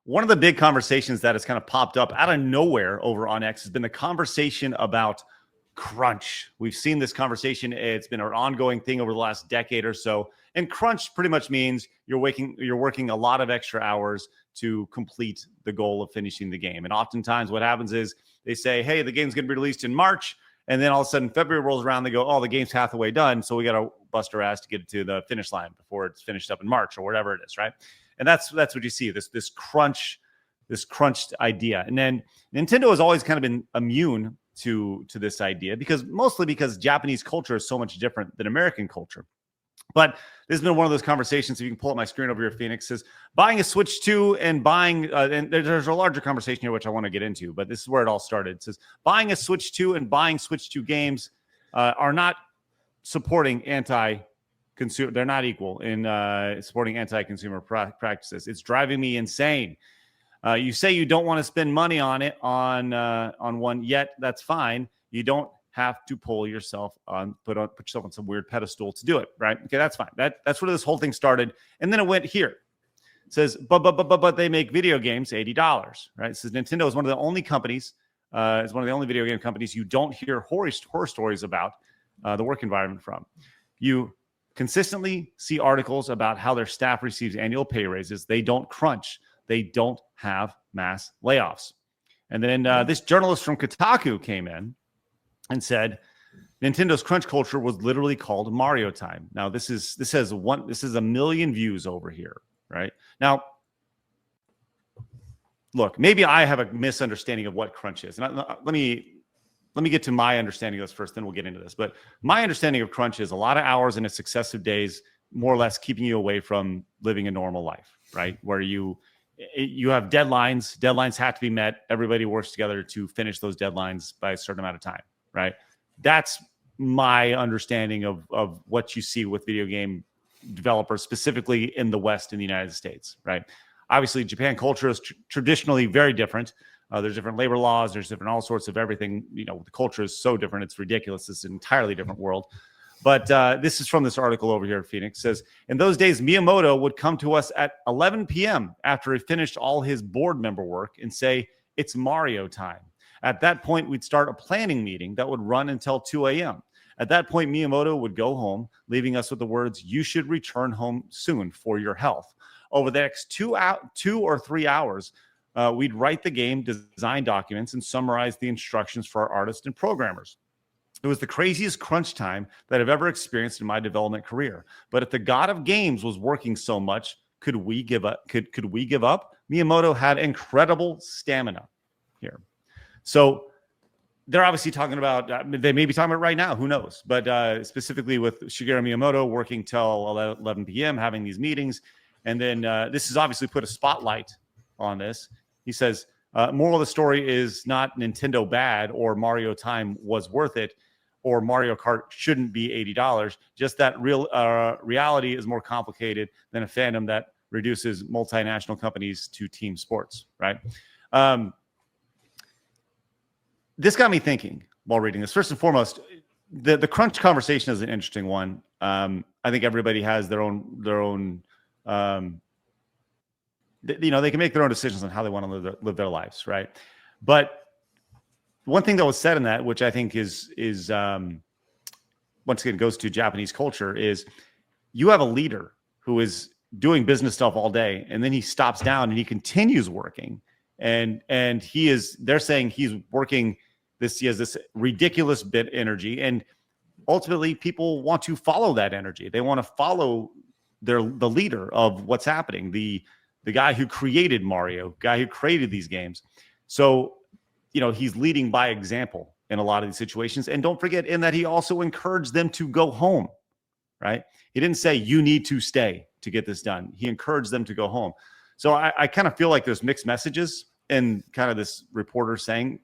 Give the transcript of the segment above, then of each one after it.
one of the big conversations that has kind of popped up out of nowhere over on X has been the conversation about crunch. We've seen this conversation. It's been an ongoing thing over the last decade or so. And crunch pretty much means you're working a lot of extra hours to complete the goal of finishing the game. And oftentimes what happens is they say, hey, the game's going to be released in March. And then all of a sudden February rolls around. They go, oh, the game's half the way done. So we got to bust our ass to get it to the finish line before it's finished up in March or whatever it is, right? And that's what you see, this crunched idea. And then Nintendo has always kind of been immune to this idea mostly because Japanese culture is so much different than American culture. But this has been one of those conversations. If you can pull up my screen over here, Phoenix, says buying a Switch 2 and buying, and there's a larger conversation here, which I want to get into, but this is where it all started. It says buying a Switch 2 and buying Switch 2 games are not supporting anti-consumer. They're not equal in supporting anti-consumer practices. It's driving me insane. You say you don't want to spend money on it on one yet. That's fine. You don't have to put yourself on some weird pedestal to do it, right? Okay, that's fine. That's where this whole thing started, and then it went here. It says, but they make video games $80, right? It says Nintendo is one of the only companies, is one of the only video game companies you don't hear horror stories about the work environment from. You consistently see articles about how their staff receives annual pay raises. They don't crunch. They don't have mass layoffs. And then this journalist from Kotaku came in and said Nintendo's crunch culture was literally called Mario time. Now this is a million views over here, right? Now, look, maybe I have a misunderstanding of what crunch is. And let me get to my understanding of this first, then we'll get into this. But my understanding of crunch is a lot of hours in a successive days, more or less keeping you away from living a normal life, right? Where you have deadlines. Deadlines have to be met. Everybody works together to finish those deadlines by a certain amount of time, right? That's my understanding of what you see with video game developers, specifically in the West in the United States, right? Obviously, Japan culture is traditionally very different. There's different labor laws. There's different all sorts of everything. You know, the culture is so different. It's ridiculous. It's an entirely different world. But this is from this article over here. Phoenix says, in those days, Miyamoto would come to us at 11 p.m. after he finished all his board member work and say, it's Mario time. At that point, we'd start a planning meeting that would run until 2 a.m. At that point, Miyamoto would go home, leaving us with the words, you should return home soon for your health. Over the next 2 or 3 hours, we'd write the game design documents and summarize the instructions for our artists and programmers. It was the craziest crunch time that I've ever experienced in my development career. But if the god of games was working so much, could we give up? Could we give up? Miyamoto had incredible stamina here. So they're obviously talking about, they may be talking about right now, who knows? But specifically with Shigeru Miyamoto working till 11 p.m., having these meetings. And then this has obviously put a spotlight on this. He says, moral of the story is not Nintendo bad or Mario time was worth it or Mario Kart shouldn't be $80. Just that reality is more complicated than a fandom that reduces multinational companies to team sports, right? This got me thinking while reading this. First and foremost, the crunch conversation is an interesting one. I think everybody has their own they can make their own decisions on how they want to live their lives, right? But one thing that was said in that, which I think is once again goes to Japanese culture, is you have a leader who is doing business stuff all day, and then he stops down and he continues working, and they're saying he's working this. He has this ridiculous bit energy, and ultimately people want to follow that energy. They want to follow the leader of what's happening. The guy who created Mario, guy who created these games. So, he's leading by example in a lot of these situations. And don't forget in that he also encouraged them to go home, right? He didn't say you need to stay to get this done. He encouraged them to go home. So I kind of feel like there's mixed messages in kind of this reporter saying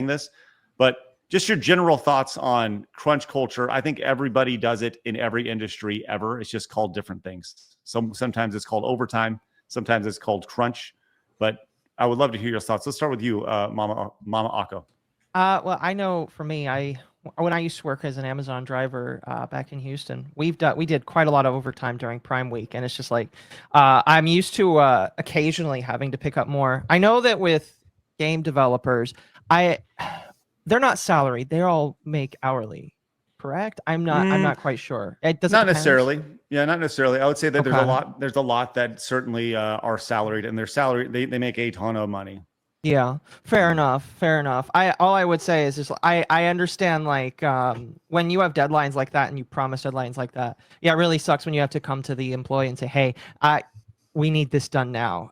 this, but just your general thoughts on crunch culture. I think everybody does it in every industry ever. It's just called different things. Sometimes it's called overtime. Sometimes it's called crunch. But I would love to hear your thoughts. Let's start with you, Mama Akko. Well, I know for me, I when I used to work as an Amazon driver back in Houston, we did quite a lot of overtime during Prime Week, and it's just like I'm used to occasionally having to pick up more. I know that with game developers, I they're not salaried; they all make hourly. Correct? I'm not quite sure. Does it Not depend? necessarily. Yeah, not necessarily. I would say that Okay. there's a lot that certainly are salaried, and their salary they make a ton of money. Yeah, fair enough. Fair enough. All I would say is just I understand like when you have deadlines like that and you promise deadlines like that. Yeah, it really sucks when you have to come to the employee and say, "Hey, we need this done now."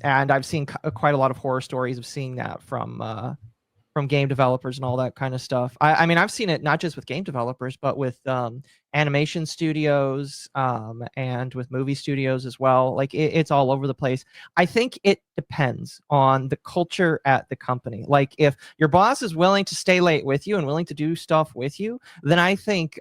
And I've seen quite a lot of horror stories of seeing that from game developers and all that kind of stuff. I mean, I've seen it not just with game developers, but with animation studios and with movie studios as well. Like it's all over the place. I think it depends on the culture at the company. Like if your boss is willing to stay late with you and willing to do stuff with you, then I think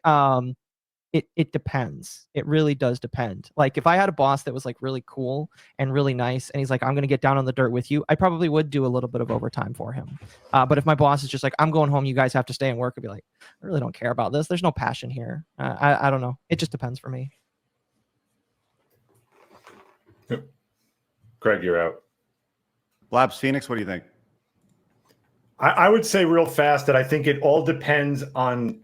it depends. It really does depend. Like if I had a boss that was like really cool and really nice, and he's like, "I'm going to get down on the dirt with you," I probably would do a little bit of overtime for him. But if my boss is just like, "I'm going home, you guys have to stay and work," I'd be like, "I really don't care about this. There's no passion here." I don't know. It just depends for me. Craig, you're out. Blabs Phoenix, what do you think? I would say real fast that I think it all depends on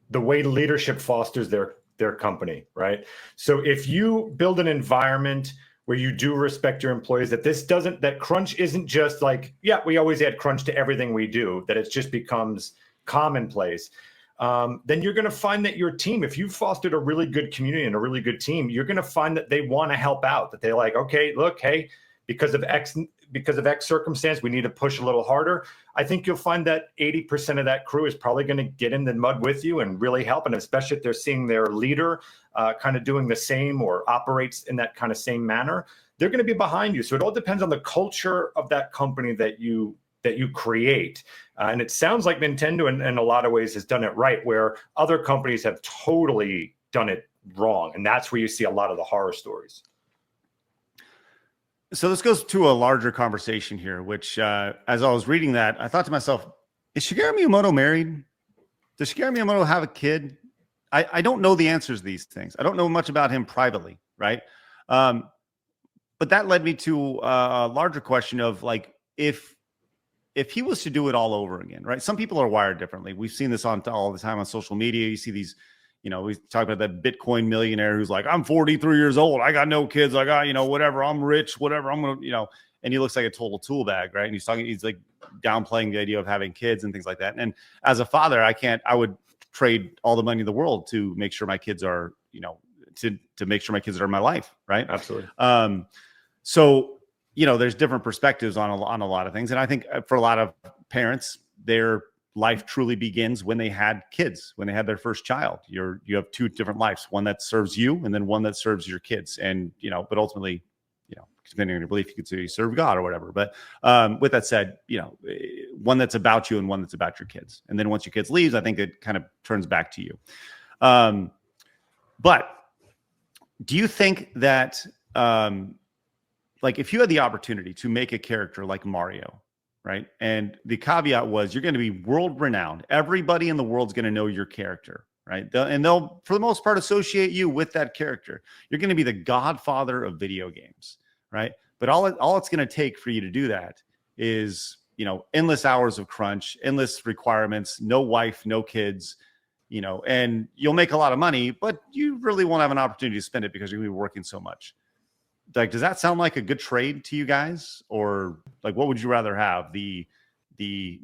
the way leadership fosters their company, right? So if you build an environment where you do respect your employees, that crunch isn't just like, yeah, we always add crunch to everything we do, that it just becomes commonplace. Then you're going to find that your team, if you've fostered a really good community and a really good team, you're going to find that they want to help out, that they're like, okay, look, hey, because of X circumstance, we need to push a little harder. I think you'll find that 80% of that crew is probably going to get in the mud with you and really help. And especially if they're seeing their leader kind of doing the same or operates in that kind of same manner, they're going to be behind you. So it all depends on the culture of that company that you create. And it sounds like Nintendo in a lot of ways has done it right, where other companies have totally done it wrong. And that's where you see a lot of the horror stories. So this goes to a larger conversation here, which as I was reading that, I thought to myself, is Shigeru Miyamoto married? Does Shigeru Miyamoto have a kid? I don't know the answers to these things. I don't know much about him privately, right? But that led me to a larger question of like, if he was to do it all over again, right? Some people are wired differently. We've seen this all the time on social media. You see these, we talk about that Bitcoin millionaire who's like, I'm 43 years old. I got no kids. I got, whatever. I'm rich, whatever. I'm going to, and he looks like a total tool bag, right? And he's like downplaying the idea of having kids and things like that. And as a father, I would trade all the money in the world to make sure my kids are, to make sure my kids are in my life. Right. Absolutely. So, there's different perspectives on a lot of things. And I think for a lot of parents, their life truly begins when they had kids, when they had their first child. You have two different lives, one that serves you and then one that serves your kids. And, but ultimately, depending on your belief, you could say you serve God or whatever. But with that said, one that's about you and one that's about your kids. And then once your kids leaves, I think it kind of turns back to you. But do you think that, like if you had the opportunity to make a character like Mario, right? And the caveat was you're going to be world renowned. Everybody in the world's going to know your character, right? They'll, for the most part, associate you with that character. You're going to be the godfather of video games, right? But all it's going to take for you to do that is, endless hours of crunch, endless requirements, no wife, no kids, and you'll make a lot of money, but you really won't have an opportunity to spend it because you're going to be working so much. Like, does that sound like a good trade to you guys? Or like, what would you rather have? The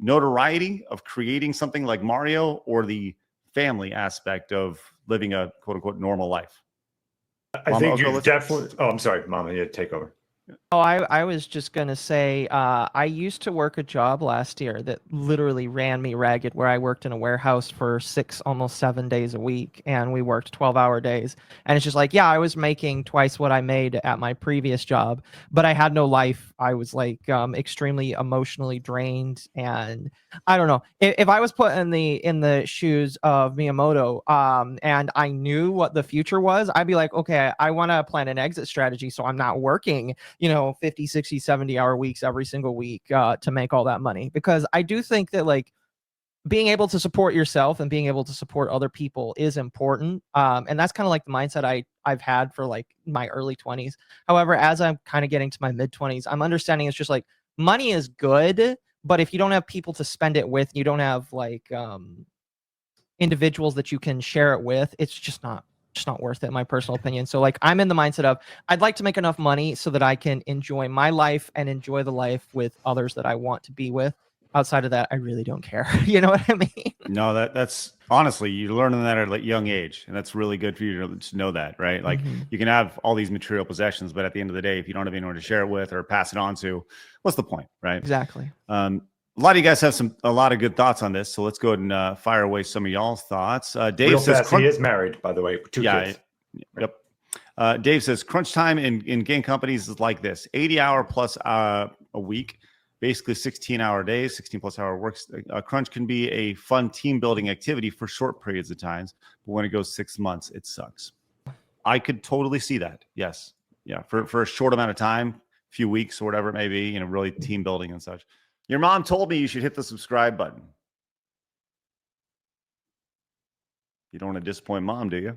notoriety of creating something like Mario or the family aspect of living a quote unquote normal life? I think you definitely, I'm sorry, Mama, you take over. Oh, I was just going to say, I used to work a job last year that literally ran me ragged, where I worked in a warehouse for 6, almost 7 days a week, and we worked 12-hour days. And it's just like, yeah, I was making twice what I made at my previous job, but I had no life. I was like extremely emotionally drained. And I don't know, if I was put in the shoes of Miyamoto, and I knew what the future was, I'd be like, okay, I want to plan an exit strategy so I'm not working 50, 60, 70-hour weeks every single week to make all that money. Because I do think that like being able to support yourself and being able to support other people is important. And that's kind of like the mindset I've had for like my early 20s. However, as I'm kind of getting to my mid 20s, I'm understanding it's just like money is good, but if you don't have people to spend it with, you don't have like individuals that you can share it with, it's just not worth it, in my personal opinion. So like I'm in the mindset of I'd like to make enough money so that I can enjoy my life and enjoy the life with others that I want to be with. Outside of that, I really don't care. You know what I mean? No, that's honestly, you're learning that at a young age, and that's really good for you to know that, right? Like you can have all these material possessions, but at the end of the day, if you don't have anyone to share it with or pass it on to, what's the point, right? Exactly. A lot of you guys have a lot of good thoughts on this, so let's go ahead and fire away some of y'all's thoughts. Dave Real says, fast, he is married, by the way, 2 kids. Yep. Dave says, crunch time in game companies is like this: 80-hour plus a week. Basically 16-hour days, 16 plus hour works. Crunch can be a fun team building activity for short periods of times, but when it goes 6 months, it sucks. I could totally see that. Yes. Yeah. For a short amount of time, few weeks or whatever it may be, you know, really team building and such. Your mom told me you should hit the subscribe button. You don't want to disappoint mom, do you?